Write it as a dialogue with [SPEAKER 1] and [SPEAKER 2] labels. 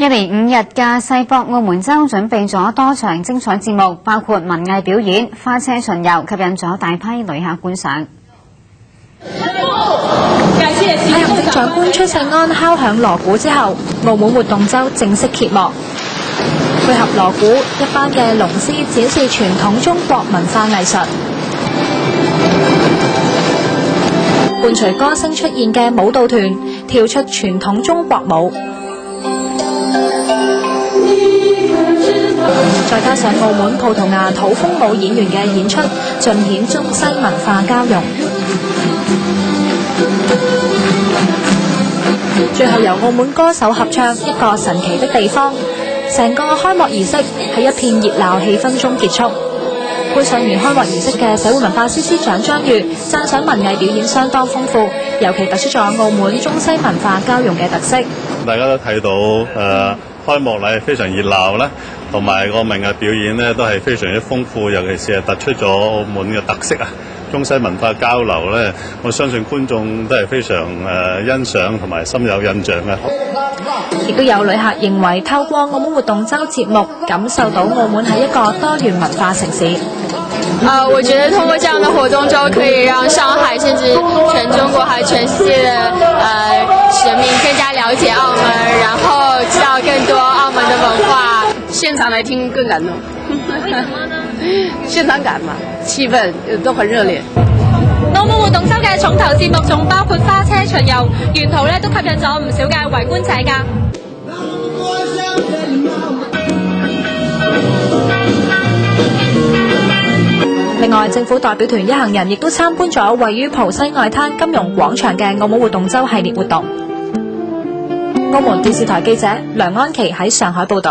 [SPEAKER 1] 一連5日嘅世博澳門周準備咗多場精彩節目，包括文藝表演、花車巡遊，吸引咗大批旅客觀賞。
[SPEAKER 2] 喺行政長官崔世安敲響鑼鼓之後，澳門活動周正式揭幕。配合鑼鼓，一班嘅龍獅展示傳統中國文化藝術。伴隨歌聲出現嘅舞蹈團跳出傳統中國舞，再加上澳門葡萄牙土風舞演員嘅演出，盡顯中西文化交融。最後由澳門歌手合唱《一個神奇的地方》，成個開幕儀式喺一片熱鬧氣氛中結束。配上完開幕儀式嘅社會文化司司長張裕讚賞文藝表演相當豐富，尤其突出咗澳門中西文化交融嘅特色。
[SPEAKER 3] 大家都睇到開幕禮非常熱鬧啦，同埋個文藝表演呢都係非常之豐富，尤其是係突出咗澳門嘅特色啊！中西文化交流呢，我相信觀眾都係非常欣賞同埋深有印象嘅。
[SPEAKER 2] 亦都有旅客認為透過澳門活動周節目，感受到澳門係一個多元文化城市。
[SPEAKER 4] 我覺得通過這樣的活動周，可以讓上海甚至全中國還有全世界的人民更加了解澳門，然後知道更多澳門的文化。
[SPEAKER 5] 現場來聽更感動。為什麼呢？現場感嘛，氣氛都很熱烈。
[SPEAKER 6] 澳門活動周嘅重頭節目仲包括花車巡遊，沿途咧都吸引咗唔少嘅圍觀者㗎。
[SPEAKER 2] 另外，政府代表團一行人亦都參觀咗位於浦西外灘金融廣場嘅澳門活動周系列活動。澳門電視台記者梁安琪喺上海報導。